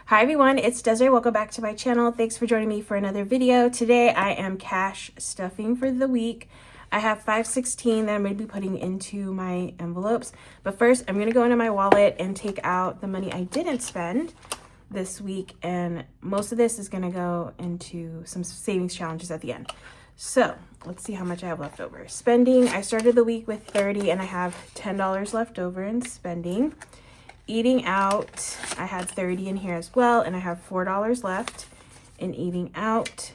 Hi everyone, it's Desiree. Welcome back to my channel. Thanks for joining me for another video. Today I am cash stuffing for the week. I have $5.16 that I'm going to be putting into my envelopes. But first, I'm going to go into my wallet and take out the money I didn't spend this week. And most of this is going to go into some savings challenges at the end. So let's see how much I have left over. Spending, I started the week with $30 and I have $10 left over in spending. Eating out, I had $30 in here as well, and I have $4 left in eating out.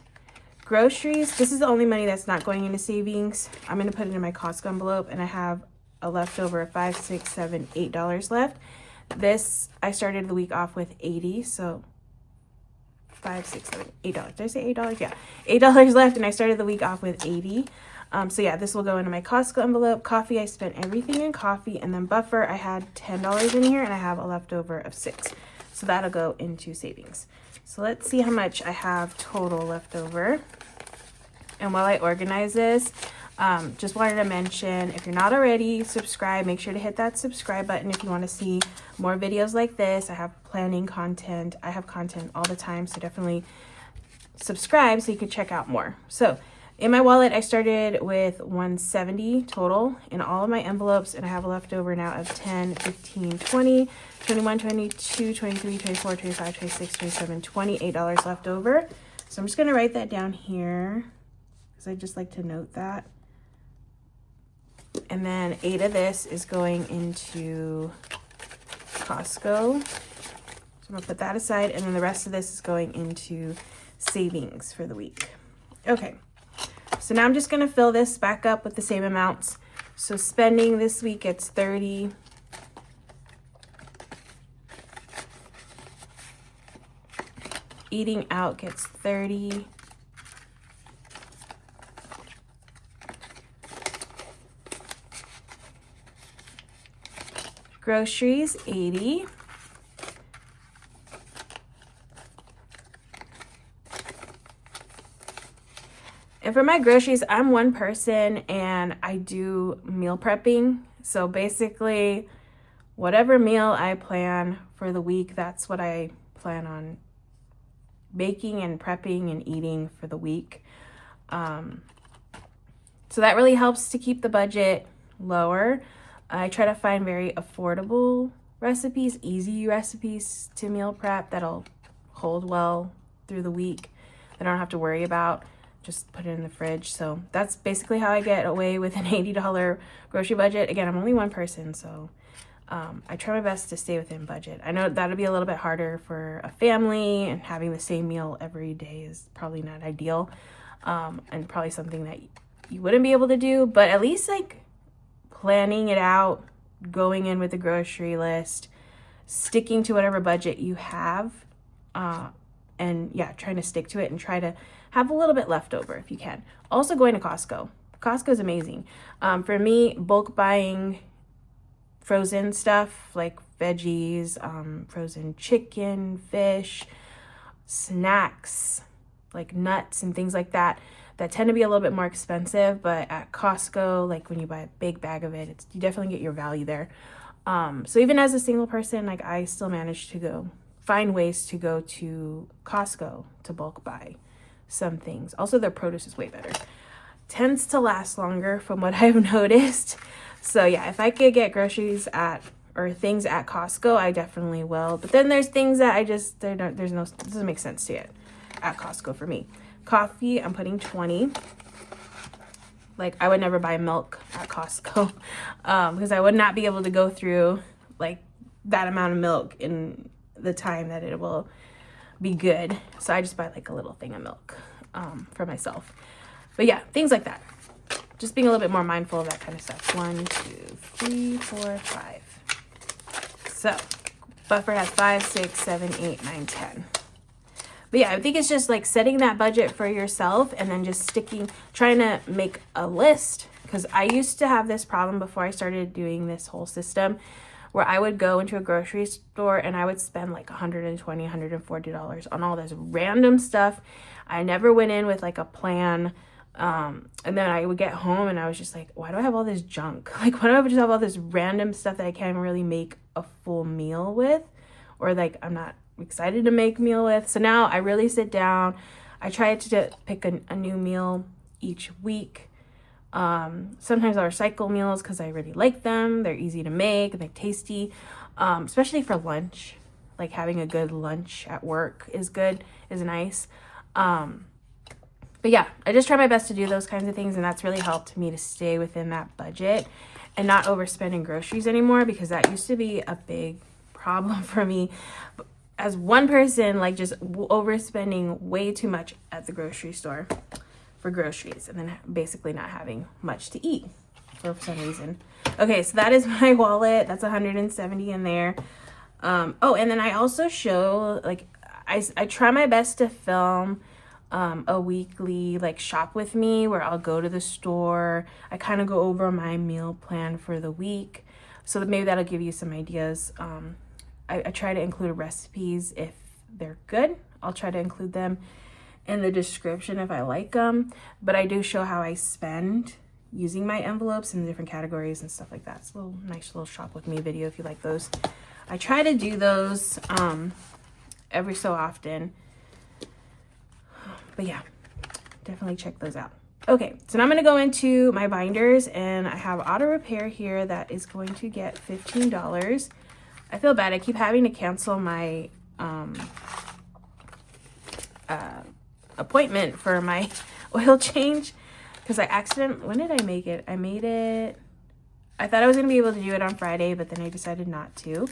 Groceries, this is the only money that's not going into savings. I'm going to put it in my Costco envelope, and I have a leftover of $5, $6, $7, $8 left. This, I started the week off with $80, so $5, $6, $7, $8. Did I say $8? Yeah, $8 left, and I started the week off with $80. So yeah, this will go into my Costco envelope. Coffee, I spent everything in coffee. And then buffer, I had $10 in here and I have a leftover of $6. So that'll go into savings. So let's see how much I have total left over. And while I organize this, just wanted to mention, if you're not already subscribed, make sure to hit that subscribe button if you want to see more videos like this. I have planning content. I have content all the time, so definitely subscribe so you can check out more. So in my wallet, I started with $170 total in all of my envelopes, and I have a leftover now of $10, $15, $20, $21, $22, $23, $24, $25, $26, $27, $28 left over. So I'm just going to write that down here because I just like to note that. And then $8 of this is going into Costco. So I'm going to put that aside, and then the rest of this is going into savings for the week. Okay. So now I'm just going to fill this back up with the same amounts. So spending this week, it's $30. Eating out gets $30. Groceries, $80. And for my groceries, I'm one person and I do meal prepping. So basically, whatever meal I plan for the week, that's what I plan on baking and prepping and eating for the week. So that really helps to keep the budget lower. I try to find very affordable recipes, easy recipes to meal prep that'll hold well through the week that I don't have to worry about. Just put it in the fridge. So that's basically how I get away with an $80 grocery budget. Again, I'm only one person, so I try my best to stay within budget. I know that'll be a little bit harder for a family, and having the same meal every day is probably not ideal, and probably something that you wouldn't be able to do, but at least like planning it out, going in with a grocery list, sticking to whatever budget you have, and yeah, trying to stick to it and try to have a little bit left over if you can. Also going to Costco. Costco is amazing. For me, bulk buying frozen stuff like veggies, frozen chicken, fish, snacks, like nuts and things like that, that tend to be a little bit more expensive, but at Costco, like when you buy a big bag of it, you definitely get your value there. So even as a single person, like I still manage to find ways to go to Costco to bulk buy some things. Also, their produce is way better. Tends to last longer from what I've noticed. So yeah, if I could get groceries things at Costco, I definitely will. But then there's things that it doesn't make sense to get at Costco for me. Coffee, I'm putting 20. Like I would never buy milk at Costco because I would not be able to go through like that amount of milk in the time that it will be good. So I just buy like a little thing of milk for myself. But yeah, things like that. Just being a little bit more mindful of that kind of stuff. 1, 2, 3, 4, 5. So buffer has 5, 6, 7, 8, 9, 10. But yeah, I think it's just like setting that budget for yourself and then just trying to make a list. Because I used to have this problem before I started doing this whole system, where I would go into a grocery store and I would spend like $120, $140 on all this random stuff. I never went in with like a plan. And then I would get home and I was just like, why do I have all this junk? Like, why do I just have all this random stuff that I can't really make a full meal with? Or like, I'm not excited to make meal with. So now I really sit down. I try to pick a new meal each week. Sometimes I'll recycle meals because I really like them. They're easy to make, they're tasty, especially for lunch. Like having a good lunch at work is nice. But yeah, I just try my best to do those kinds of things, and that's really helped me to stay within that budget and not overspend in groceries anymore, because that used to be a big problem for me as one person, like just overspending way too much at the grocery store for groceries and then basically not having much to eat for some reason. Okay, so that is my wallet. That's 170 in there. Oh, and then I also show, like, I try my best to film a weekly like shop with me, where I'll go to the store. I kind of go over my meal plan for the week, so that maybe that'll give you some ideas. I try to include recipes if they're good. I'll try to include them in the description if I like them, but I do show how I spend using my envelopes in different categories and stuff like that. It's a nice little shop with me video if you like those. I try to do those every so often. But yeah, definitely check those out. Okay, so now I'm going to go into my binders, and I have auto repair here that is going to get $15. I feel bad. I keep having to cancel my appointment for my oil change because when did I make it? I thought I was going to be able to do it on Friday, but then I decided not to.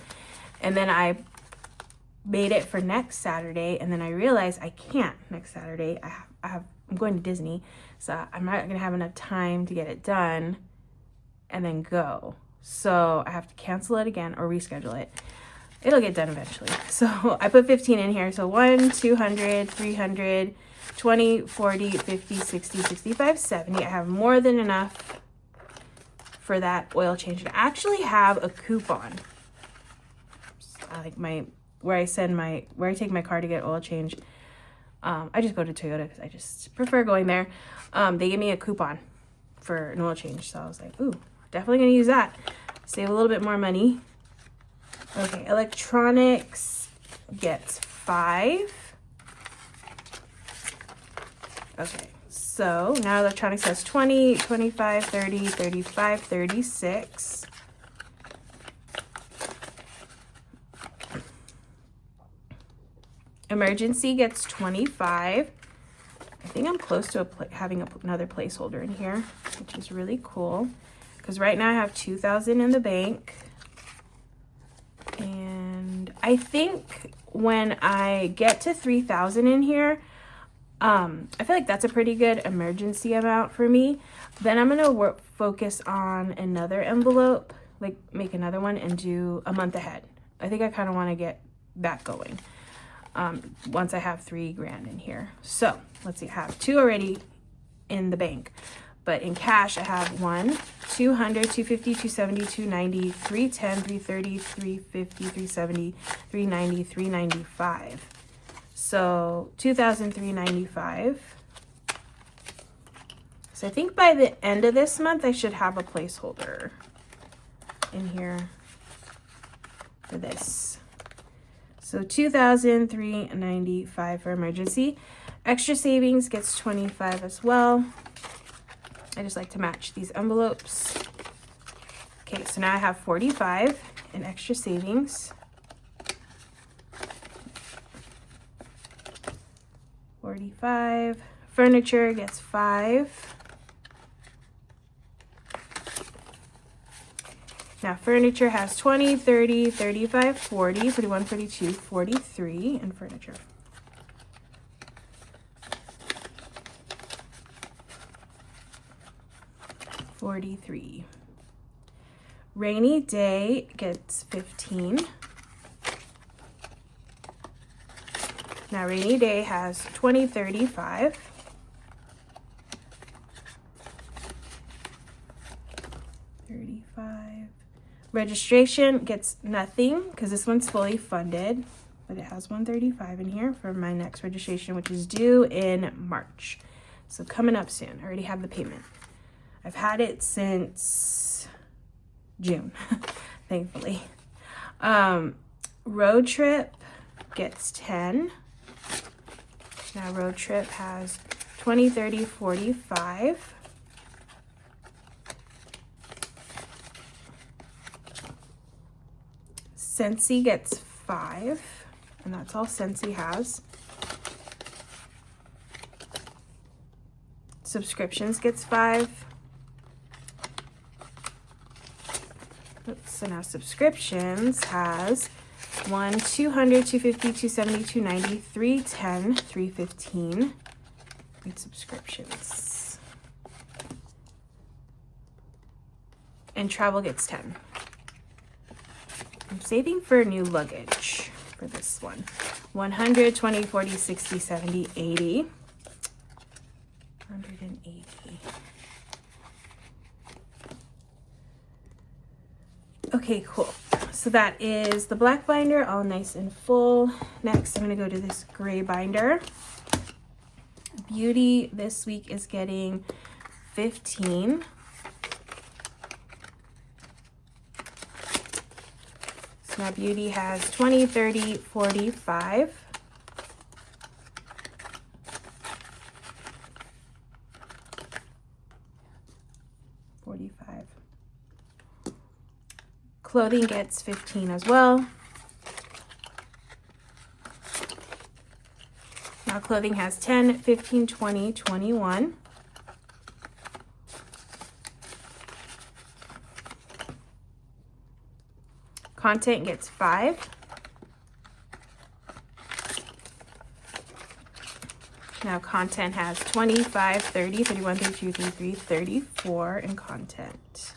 And then I made it for next Saturday, and then I realized I can't next Saturday. I'm going to Disney, so I'm not gonna have enough time to get it done and then go. So I have to cancel it again or reschedule it. It'll get done eventually. So I put 15 in here. So 1, 200, 300, 20, 40, 50, 60, 65, 70. I have more than enough for that oil change. And I actually have a coupon. Like where I take my car to get oil change. I just go to Toyota because I just prefer going there. They give me a coupon for an oil change, so I was like, ooh, definitely gonna use that. Save a little bit more money. Okay, electronics gets 5. Okay, so now electronics has 20, 25, 30, 35, 36. Emergency gets 25. I think I'm close to having another placeholder in here, which is really cool, because right now I have 2,000 in the bank. And I think when I get to 3,000 in here, I feel like that's a pretty good emergency amount for me. Then I'm gonna focus on another envelope, like make another one and do a month ahead. I think I kind of want to get that going. Once I have 3 grand in here. So let's see, I have 2 already in the bank, but in cash I have 1, 200, 250, 270, 290, 310, 330, 350, 370, 390, 395. So 2,395. So I think by the end of this month I should have a placeholder in here for this. So 2,395 for emergency. Extra savings gets 25 as well. I just like to match these envelopes. Okay, so now I have 45 in extra savings. 45. Furniture gets 5. Now furniture has 20, 30, 35, 40, 41, 42, 43 in furniture. $43. Rainy day gets 15. Now rainy day has 20, 35. Registration gets nothing because this one's fully funded, but it has 135 in here for my next registration, which is due in March. So coming up soon. I already have the payment. I've had it since June, thankfully. Road trip gets 10. Now Road Trip has 20, 30, 45. Scentsy gets 5, and that's all Scentsy has. Subscriptions gets 5. Oops, so now subscriptions has 1, 200, 250, 270, 290, 310, 315. Great subscriptions. And travel gets 10. I'm saving for new luggage for this one. 100, 20, 40, 60, 70, 80. 180. Okay, cool. So that is the black binder, all nice and full. Next, I'm gonna go to this gray binder. Beauty this week is getting 15. So now Beauty has 20, 30, 45. Clothing gets 15 as well. Now clothing has 10, 15, 20, 21. Content gets 5. Now content has 25, 30, 31, 32, 33, 34 in content.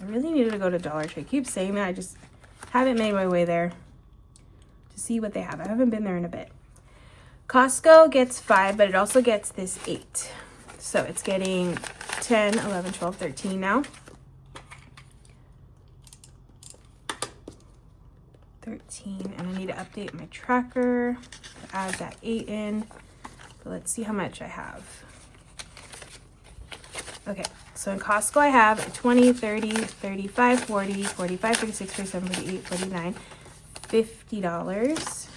I really needed to go to Dollar Tree. I keep saying that. I just haven't made my way there to see what they have. I haven't been there in a bit. Costco gets 5, but it also gets this 8. So it's getting 10, 11, 12, 13 now. 13, and I need to update my tracker to add that 8 in. But let's see how much I have. Okay, so in Costco I have 20, 30, 35, 40, 45, 46, 47, 48, 49, $50.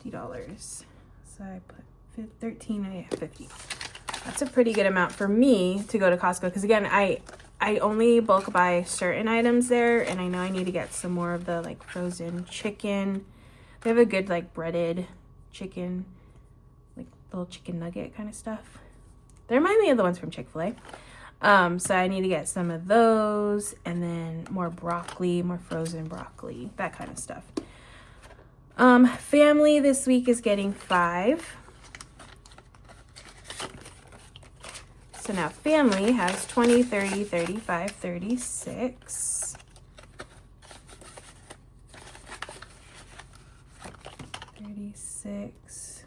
$50. So I put 13 and I have 50. That's a pretty good amount for me to go to Costco, because again, I only bulk buy certain items there, and I know I need to get some more of the like frozen chicken. They have a good like breaded chicken, like little chicken nugget kind of stuff. They remind me of the ones from Chick-fil-A. So I need to get some of those, and then more broccoli, more frozen broccoli, that kind of stuff. Family this week is getting 5. So now family has 20, 30, 35, 36. 36.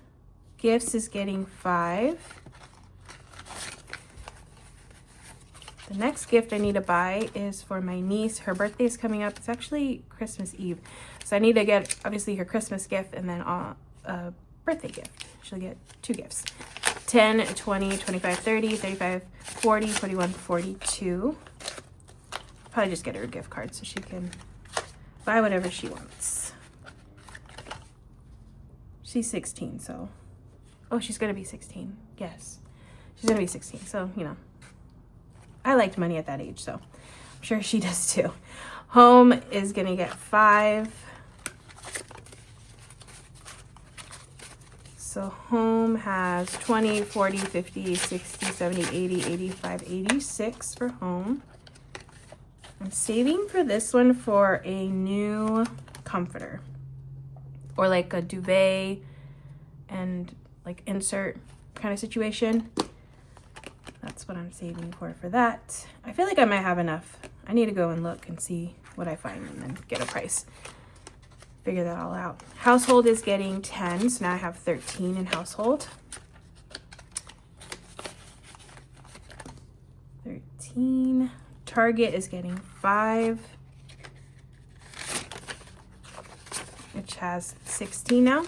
Gifts is getting 5. The next gift I need to buy is for my niece. Her birthday is coming up. It's actually Christmas Eve. So I need to get, obviously, her Christmas gift and then a birthday gift. She'll get 2 gifts. 10, 20, 25, 30, 35, 40, 41, 42. Probably just get her a gift card so she can buy whatever she wants. She's 16, so... Oh, she's going to be 16. Yes. She's going to be 16, so, you know. I liked money at that age, so I'm sure she does too. Home is going to get 5. So home has 20, 40, 50, 60, 70, 80, 85, 86 for home. I'm saving for this one for a new comforter, or like a duvet and like insert kind of situation. That's what I'm saving for that. I feel like I might have enough. I need to go and look and see what I find and then get a price. Figure that all out. Household is getting 10, so now I have 13 in household. 13. Target is getting 5, which has 16 now.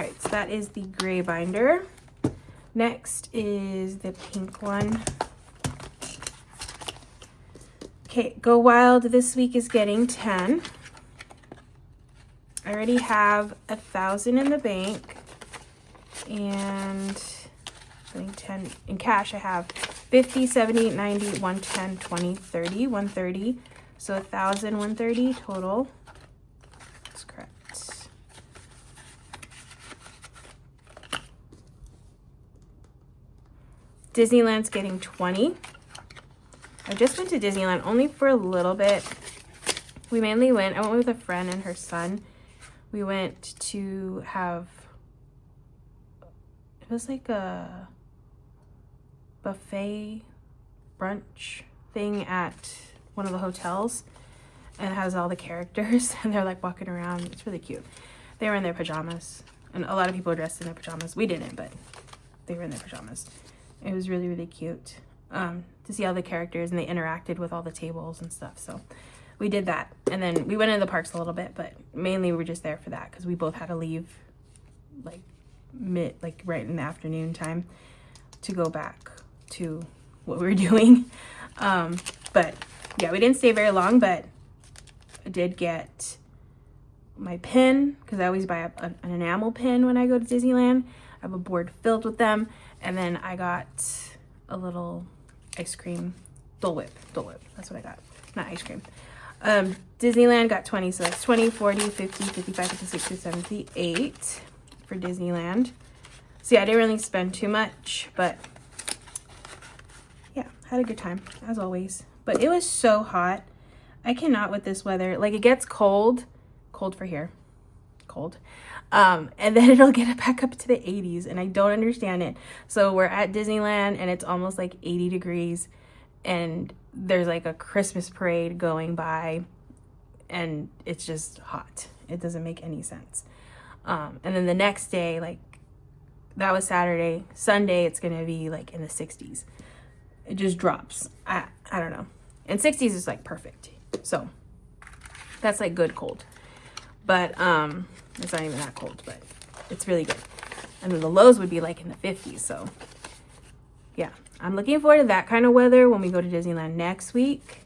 right, so that is the gray binder. Next is the pink one. Okay, Go Wild this week is getting 10. I already have 1,000 in the bank, and I think 10 in cash. I have 50, 70, 90, 110, 20, 30, 130. So 1,000, 130 total. That's correct. Disneyland's getting 20. I just went to Disneyland only for a little bit. I went with a friend and her son. We went to have, it was like a buffet brunch thing at one of the hotels, and it has all the characters, and they're like walking around. It's really cute. They were in their pajamas, and a lot of people were dressed in their pajamas. We didn't, but they were in their pajamas. It was really, really cute. To see all the characters, and they interacted with all the tables and stuff. So we did that, and then we went into the parks a little bit, but mainly we were just there for that because we both had to leave like right in the afternoon time to go back to what we were doing. But yeah, we didn't stay very long, but I did get my pin because I always buy an enamel pin when I go to Disneyland. I have a board filled with them, and then I got a little ice cream Dole Whip. That's what I got, not ice cream. Disneyland got 20, so that's 20, 40, 50, 55, 56, 57, 58 for Disneyland. So yeah, I didn't really spend too much, but yeah, had a good time as always. But it was so hot. I cannot with this weather. Like, it gets cold for here, cold. And then it'll get back up to the 80s, and I don't understand it. So we're at Disneyland, and it's almost like 80 degrees, and there's like a Christmas parade going by, and it's just hot. It doesn't make any sense. And then the next day, like, that was Saturday. Sunday, it's gonna be like in the 60s. It just drops. I don't know. And 60s is like perfect. So that's like good cold. But it's not even that cold, but it's really good. And then the lows would be like in the 50s. So yeah, I'm looking forward to that kind of weather when we go to Disneyland next week.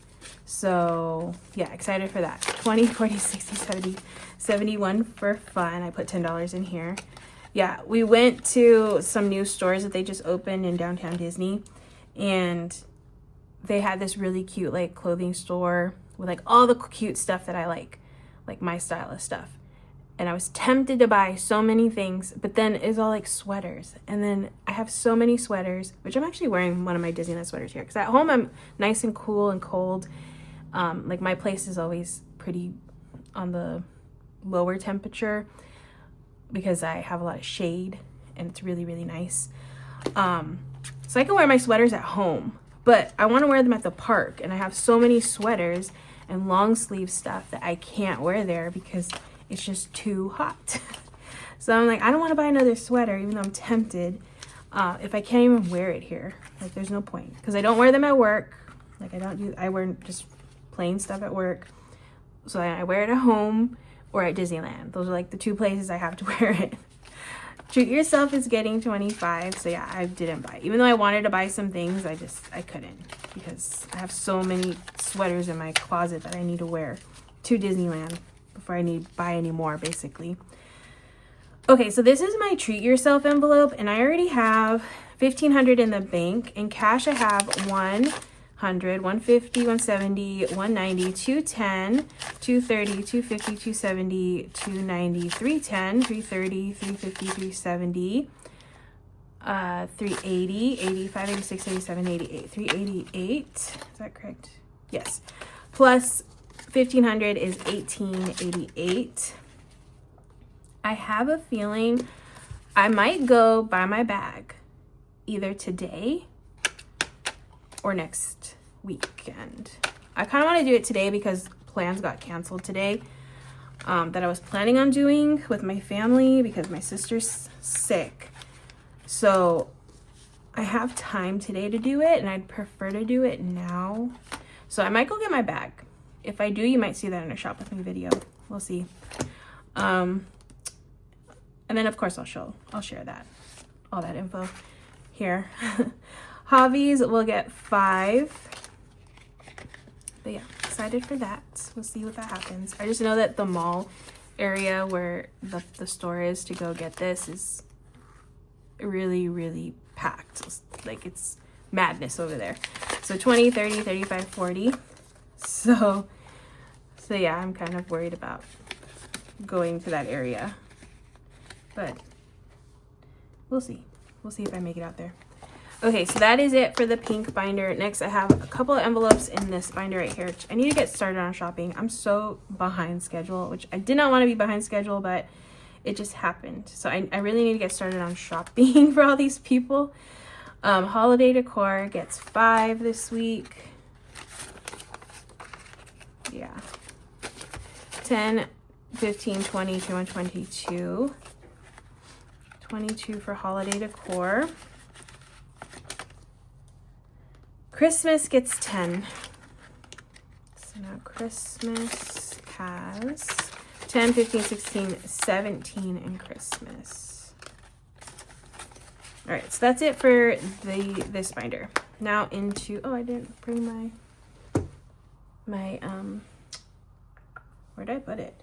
So yeah, excited for that. 20, 40, 60, 70, 71 for fun. I put $10 in here. Yeah, we went to some new stores that they just opened in downtown Disney, and they had this really cute like clothing store with like all the cute stuff that I like my style of stuff. And I was tempted to buy so many things, but then it's all like sweaters. And then I have so many sweaters, which I'm actually wearing one of my Disneyland sweaters here because at home I'm nice and cool and cold. Like, my place is always pretty on the lower temperature because I have a lot of shade, and it's really, really nice. So I can wear my sweaters at home, but I want to wear them at the park, and I have so many sweaters and long sleeve stuff that I can't wear there because it's just too hot. So I'm like, I don't want to buy another sweater, even though I'm tempted, if I can't even wear it here. Like, there's no point, because I don't wear them at work. Like, I wear just plain stuff at work. So I wear it at home or at Disneyland. Those are like the two places I have to wear it. Treat Yourself is getting 25. So yeah, I didn't buy. Even though I wanted to buy some things, I couldn't, because I have so many sweaters in my closet that I need to wear to Disneyland before I buy any more, basically. Okay, so this is my Treat Yourself envelope, and I already have $1,500 in the bank. In cash, I have 100, 150, 170, 190, 210, 230, 250, 270, 290, 310, 330, 350, 370, 380, 85, 86, 87, 88, 388. Is that correct? Yes. Plus 1,500 is 1,888. I have a feeling I might go buy my bag either today or next weekend. I kind of want to do it today because plans got canceled today that I was planning on doing with my family because my sister's sick. So I have time today to do it, and I'd prefer to do it now. So I might go get my bag. If I do, you might see that in a shop with me video. We'll see. And And then of course I'll share that, all that info here. Hobbies will get 5. But yeah, excited for that. We'll see what that happens. I just know that the mall area where the store is to go get this is really, really packed. Like it's madness over there. So 20, 30, 35, 40. So yeah, I'm kind of worried about going to that area. But we'll see. We'll see if I make it out there. Okay, so that is it for the pink binder. Next, I have a couple of envelopes in this binder right here, which I need to get started on shopping. I'm so behind schedule, which I did not want to be behind schedule, but it just happened. So I really need to get started on shopping for all these people. Holiday decor gets 5 this week. Yeah. 10, 15, 20, 21, 22. 22 for holiday decor. Christmas gets 10. So now Christmas has 10, 15, 16, 17 in Christmas. All right, so that's it for this binder. Now into, oh, I didn't bring my where did I put it?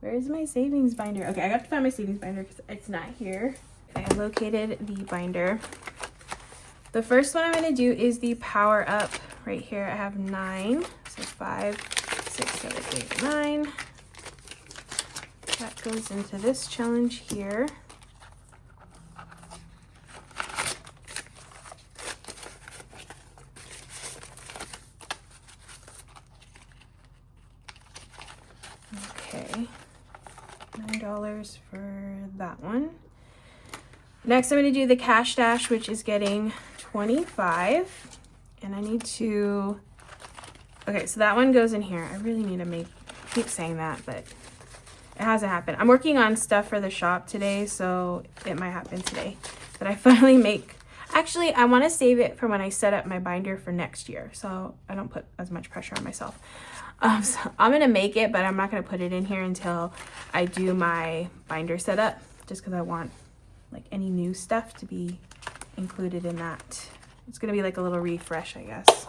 Where is my savings binder? Okay, I have to find my savings binder because it's not here. I located the binder. The first one I'm going to do is the power up. Right here I have 9. So 5, 6, 7, 8, 9. That goes into this challenge here. Okay. $9 for that one. Next I'm going to do the cash dash, which is getting 25, and I need to, okay, so that one goes in here. I really need to keep saying that, but it hasn't happened. I'm working on stuff for the shop today, so it might happen today that I finally actually I want to save it for when I set up my binder for next year, so I don't put as much pressure on myself. So I'm gonna make it, but I'm not gonna put it in here until I do my binder setup, just because I want like any new stuff to be included in that. It's gonna be like a little refresh, I guess,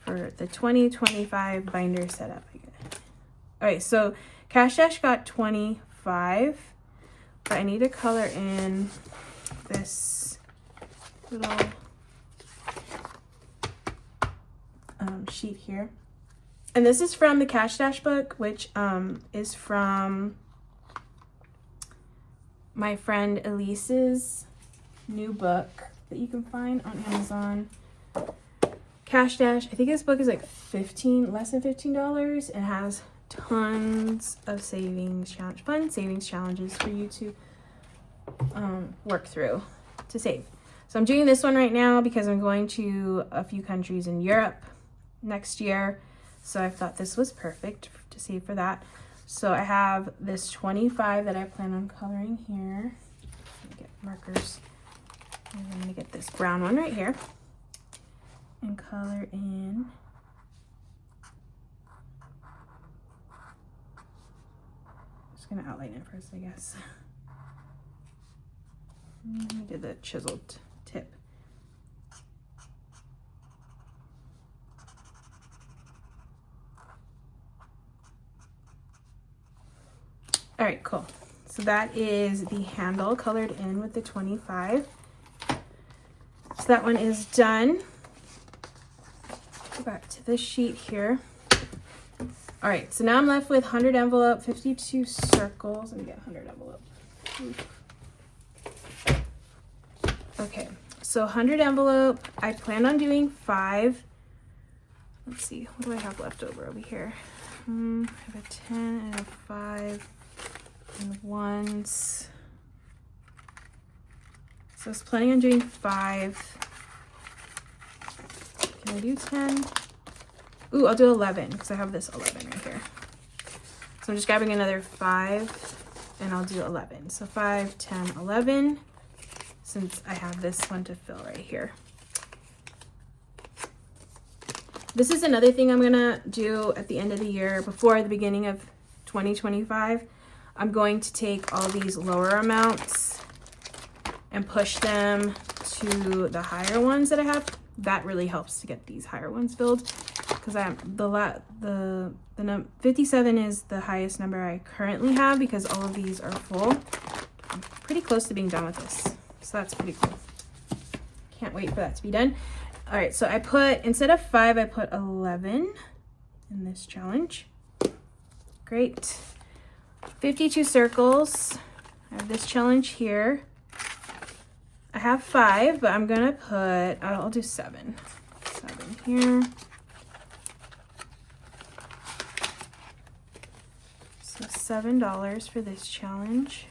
for the 2025 binder setup. All right, so Cash Dash got 25, but I need to color in this little sheet here. And this is from the Cash Dash book, which is from my friend Ilysse's new book that you can find on Amazon. Cash Dash, I think this book is like less than $15. It has tons of fun savings challenges for you to work through to save. So I'm doing this one right now because I'm going to a few countries in Europe next year. So I thought this was perfect to save for that. So I have this 25 that I plan on coloring here. Let me get markers. And I'm gonna get this brown one right here and color in. Just gonna outline it first, I guess. I did the chiseled tip. All right, cool. So that is the handle colored in with the 25. So that one is done. Go back to this sheet here. All right, so now I'm left with 100 envelope, 52 circles. Let me get 100 envelope. Okay, so 100 envelope. I planned on doing 5. Let's see, what do I have left over here? I have a 10 and a 5. And ones. So I was planning on doing 5. Can I do 10? Ooh, I'll do 11 because I have this 11 right here. So I'm just grabbing another 5 and I'll do 11. So 5, 10, 11, since I have this one to fill right here. This is another thing I'm gonna do at the end of the year before the beginning of 2025. I'm going to take all these lower amounts and push them to the higher ones that I have. That really helps to get these higher ones filled, because the 57 is the highest number I currently have, because all of these are full. I'm pretty close to being done with this, so that's pretty cool. Can't wait for that to be done. All right, so I put, instead of 5, I put 11 in this challenge. Great. 52 circles. I have this challenge here. I have 5, but I'm gonna put, I'll do 7. 7 here. So $7 for this challenge.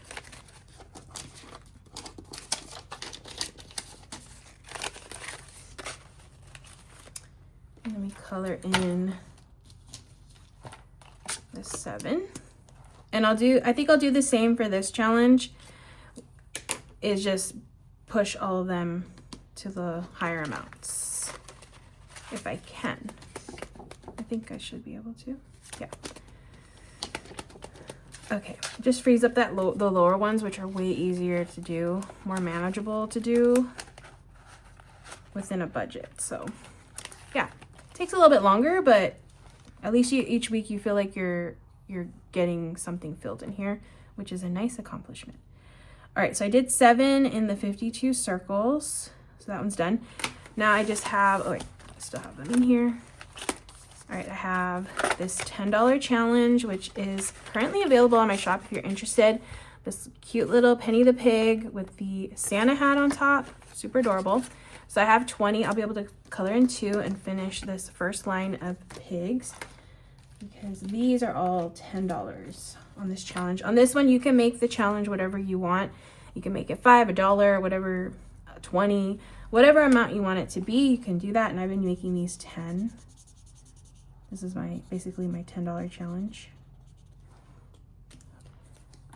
Let me color in the 7. And I think I'll do the same for this challenge, is just push all of them to the higher amounts if I can. I think I should be able to. Yeah. Okay, just freeze up that the lower ones, which are way easier to do, more manageable to do within a budget. So yeah, takes a little bit longer, but at least each week you feel like you're getting something filled in here, which is a nice accomplishment. All right, so I did 7 in the 52 circles, so that one's done. Now I just have, oh wait, I still have them in here. All right, I have this $10 challenge, which is currently available on my shop if you're interested. This cute little Penny the Pig with the Santa hat on top, super adorable. So I have 20. I'll be able to color in 2 and finish this first line of pigs, because these are all $10 on this challenge. On this one, you can make the challenge whatever you want. You can make it $5, $1, whatever, 20, whatever amount you want it to be, you can do that. And I've been making these 10. This is basically my $10 challenge.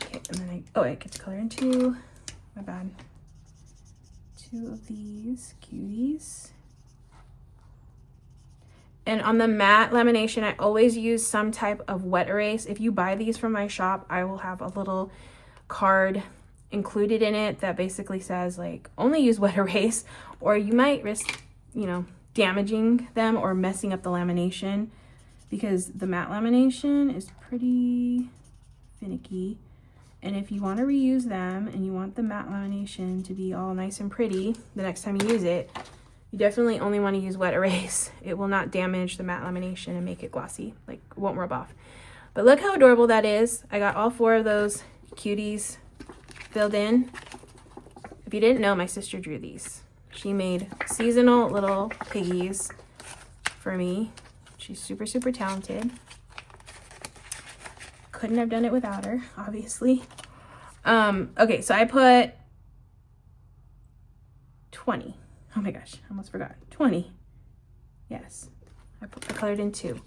Okay, and then I get to color in 2. My bad. 2 of these cuties. And on the matte lamination, I always use some type of wet erase. If you buy these from my shop, I will have a little card included in it that basically says like, only use wet erase, or you might risk, damaging them or messing up the lamination, because the matte lamination is pretty finicky. And if you want to reuse them and you want the matte lamination to be all nice and pretty the next time you use it, you definitely only want to use wet erase. It will not damage the matte lamination and make it glossy, like it won't rub off. But look how adorable that is. I got all 4 of those cuties filled in. If you didn't know, my sister drew these. She made seasonal little piggies for me. She's super, super talented. Couldn't have done it without her, obviously. Okay, so I put 20. Oh my gosh, I almost forgot. 20. Yes, I colored in 2.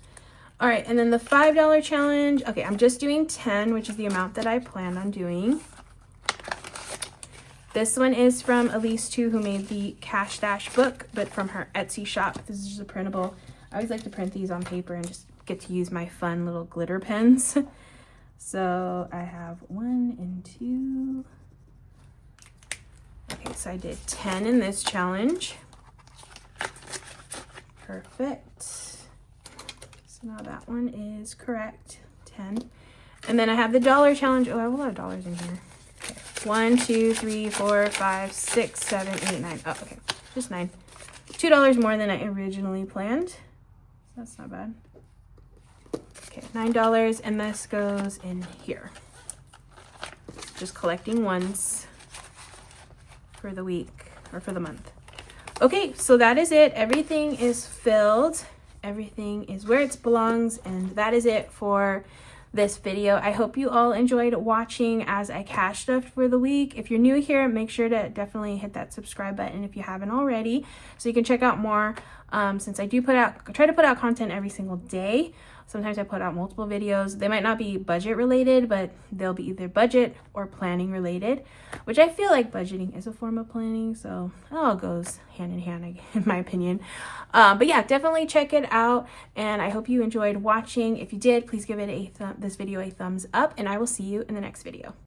All right, and then the $5 challenge. Okay, I'm just doing 10, which is the amount that I planned on doing. This one is from Ilysse too, who made the Cash Dash book, but from her Etsy shop. This is just a printable. I always like to print these on paper and just get to use my fun little glitter pens. So I have 1 and 2. Okay, so I did 10 in this challenge. Perfect. So now that one is correct, 10. And then I have the dollar challenge. Oh, I have a lot of dollars in here. Okay. 1, 2, 3, 4, 5, 6, 7, 8, 9. Oh, okay, just 9. $2 more than I originally planned. That's not bad. Okay, $9, and this goes in here. Just collecting ones for the week or for the month. Okay, so that is it. Everything is filled. Everything is where it belongs, and that is it for this video. I hope you all enjoyed watching as I cash stuffed for the week. If you're new here, make sure to definitely hit that subscribe button if you haven't already, so you can check out more, since I try to put out content every single day. Sometimes I put out multiple videos. They might not be budget related, but they'll be either budget or planning related, which I feel like budgeting is a form of planning. So it all goes hand in hand, in my opinion. But yeah, definitely check it out. And I hope you enjoyed watching. If you did, please give it this video a thumbs up, and I will see you in the next video.